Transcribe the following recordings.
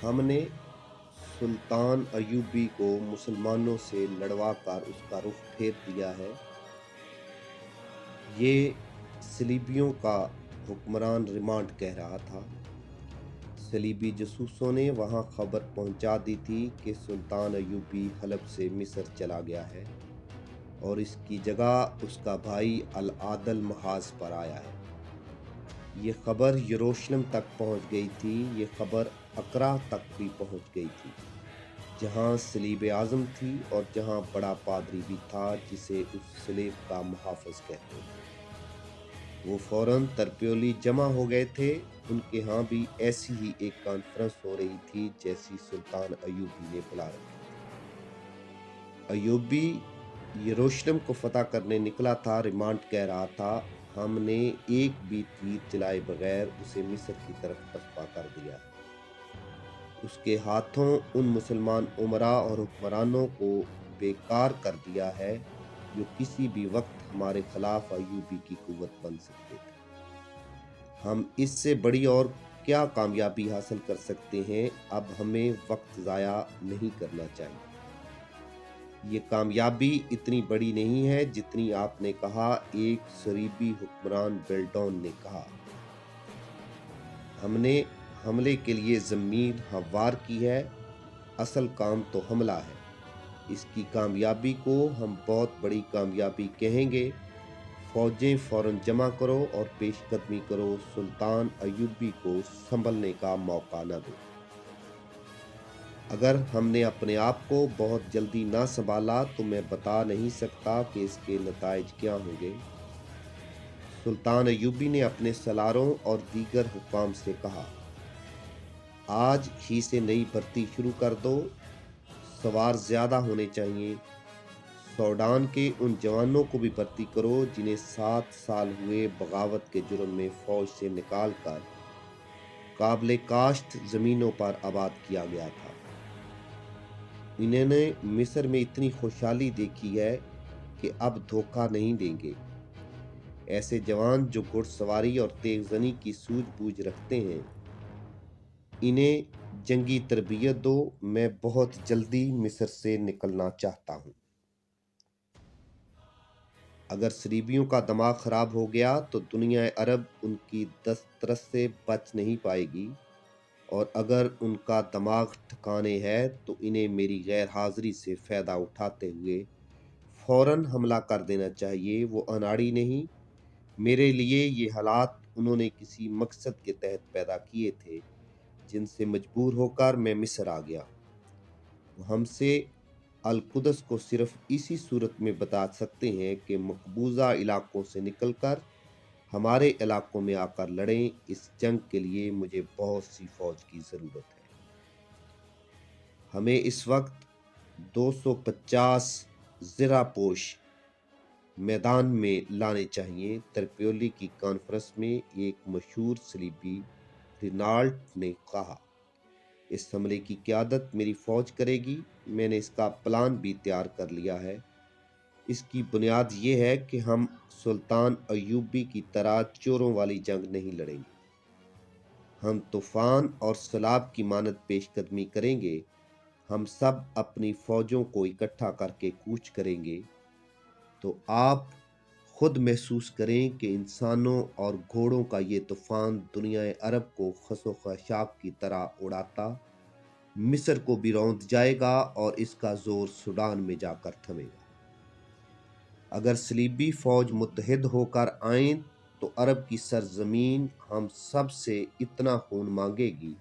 हमने सुल्तान अय्यूबी को मुसलमानों से लड़वा कर उसका रुख फेर दिया है। ये सलीबियों का हुक्मरान रिमांड कह रहा था। सलीबी जासूसों ने वहां खबर पहुंचा दी थी कि सुल्तान अय्यूबी हलब से मिस्र चला गया है और इसकी जगह उसका भाई अल आदल महाज पर आया है। ये खबर यरूशलेम तक पहुंच गई थी। ये खबर अकरा तक भी पहुंच गई थी, जहां सलीब आज़म थी और जहां बड़ा पादरी भी था जिसे उस सलीब का मुहाफ़िज़ कहते हैं। वो फौरन तरप्योली जमा हो गए थे। उनके यहाँ भी ऐसी ही एक कॉन्फ्रेंस हो रही थी जैसी सुल्तान अय्यूबी ने बुला रखी थी। अय्यूबी यरूशलेम को फतह करने निकला था। रिमांड कह रहा था, हमने एक भी तीर चलाए बगैर उसे मिस्र की तरफ पसपा कर दिया है। उसके हाथों उन मुसलमान उमरा और हुक्मरानों को बेकार कर दिया है जो किसी भी वक्त हमारे खिलाफ अय्यूबी की कुव्वत बन सकते थे। हम इससे बड़ी और क्या कामयाबी हासिल कर सकते हैं? अब हमें वक्त ज़ाया नहीं करना चाहिए। ये कामयाबी इतनी बड़ी नहीं है जितनी आपने कहा, एक सरीबी हुक्मरान बेल्डॉन ने कहा। हमने हमले के लिए ज़मीन हमवार की है। असल काम तो हमला है। इसकी कामयाबी को हम बहुत बड़ी कामयाबी कहेंगे। फौजें फौरन जमा करो और पेशकदमी करो। सुल्तान अय्यूबी को संभलने का मौका न दो। अगर हमने अपने आप को बहुत जल्दी ना संभाला तो मैं बता नहीं सकता कि इसके नताइज क्या होंगे। सुल्तान अय्यूबी ने अपने सलारों और दीगर हुक्काम से कहा, आज ही से नई भर्ती शुरू कर दो। सवार ज्यादा होने चाहिए। सूडान के उन जवानों को भी भर्ती करो जिन्हें 7 साल हुए बगावत के जुर्म में फौज से निकाल कर काबिल काश्त जमीनों पर आबाद किया गया था। इन्होंने मिस्र में इतनी खुशहाली देखी है कि अब धोखा नहीं देंगे। ऐसे जवान जो घुड़सवारी और तेगजनी की सूझबूझ रखते हैं, इन्हें जंगी तरबियत दो। मैं बहुत जल्दी मिस्र से निकलना चाहता हूँ। अगर सलीबियों का दिमाग खराब हो गया तो दुनिया अरब उनकी दस्तरस से बच नहीं पाएगी, और अगर उनका दिमाग ठिकाने है तो इन्हें मेरी गैर हाजिरी से फ़ायदा उठाते हुए फौरन हमला कर देना चाहिए। वो अनाड़ी नहीं। मेरे लिए ये हालात उन्होंने किसी मकसद के तहत पैदा किए थे, जिनसे मजबूर होकर मैं मिस्र आ गया। वो हमसे अल-कुदस को सिर्फ इसी सूरत में बता सकते हैं कि मकबूजा इलाकों से निकलकर हमारे इलाकों में आकर लड़ें। इस जंग के लिए मुझे बहुत सी फौज की ज़रूरत है। हमें इस वक्त 250 ज़िरापोश मैदान में लाने चाहिए। तरप्योली की कॉन्फ्रेंस में एक मशहूर सलीबी रिनाल्ट ने कहा, इस हमले की क़यादत मेरी फौज करेगी। मैंने इसका प्लान भी तैयार कर लिया है। इसकी बुनियाद ये है कि हम सुल्तान अय्यूबी की तरह चोरों वाली जंग नहीं लड़ेंगे। हम तूफान और सैलाब की मानद पेशकदमी करेंगे। हम सब अपनी फौजों को इकट्ठा करके कूच करेंगे। तो आप खुद महसूस करें कि इंसानों और घोड़ों का ये तूफान दुनिया अरब को खसो खशाब की तरह उड़ाता मिस्र को भी रौंद जाएगा और इसका जोर सूडान में जाकर थमेगा। अगर सलीबी फौज मुत्तहिद होकर आए तो अरब की सरजमीन हम सब से इतना खून मांगेगी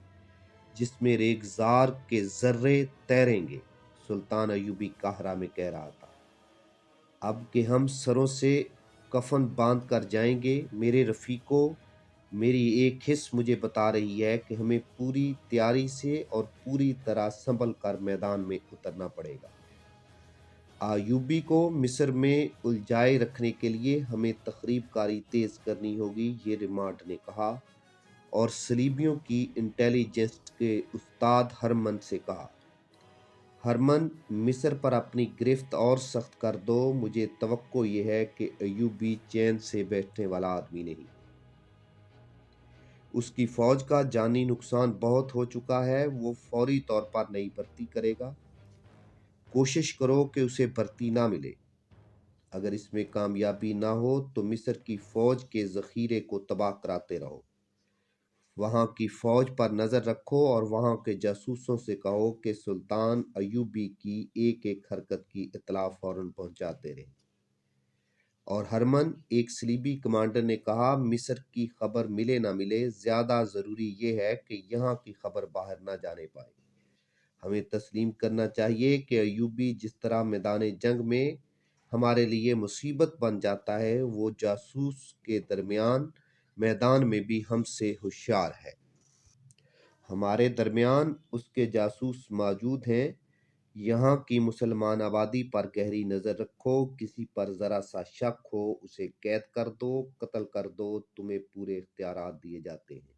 जिसमें रेगजार के जर्रे तैरेंगे। सुल्तान अय्यूबी काहरा में कह रहा था, अब कि हम सरों से कफन बांध कर जाएंगे। मेरे रफीकों, मेरी एक हिस्स मुझे बता रही है कि हमें पूरी तैयारी से और पूरी तरह संभल कर मैदान में उतरना पड़ेगा। अय्यूबी को मिस्र में उलझाए रखने के लिए हमें तखरीबकारी तेज करनी होगी, ये रिमांड ने कहा, और सलीबियों की इंटेलिजेंस के उस्ताद हरमन से कहा, हरमन, मिस्र पर अपनी गिरफ्त और सख्त कर दो। मुझे तवक्को ये है कि अय्यूबी चैन से बैठने वाला आदमी नहीं। اس کی فوج کا جانی نقصان بہت ہو چکا ہے، وہ فوری طور پر نئی بھرتی کرے گا۔ کوشش کرو کہ اسے بھرتی نہ ملے۔ اگر اس میں کامیابی نہ ہو تو مصر کی فوج کے ذخیرے کو تباہ کراتے رہو۔ وہاں کی فوج پر نظر رکھو اور وہاں کے جاسوسوں سے کہو کہ سلطان ایوبی کی ایک ایک حرکت کی اطلاع فوراً پہنچاتے رہیں۔ اور ہرمن، ایک صلیبی کمانڈر نے کہا، مصر کی خبر ملے نہ ملے، زیادہ ضروری یہ ہے کہ یہاں کی خبر باہر نہ جانے پائے۔ ہمیں تسلیم کرنا چاہیے کہ ایوبی جس طرح میدان جنگ میں ہمارے لیے مصیبت بن جاتا ہے، وہ جاسوس کے درمیان میدان میں بھی ہم سے ہوشیار ہے۔ ہمارے درمیان اس کے جاسوس موجود ہیں۔ یہاں کی مسلمان آبادی پر گہری نظر رکھو، کسی پر ذرا سا شک ہو اسے قید کر دو، قتل کر دو، تمہیں پورے اختیارات دیے جاتے ہیں۔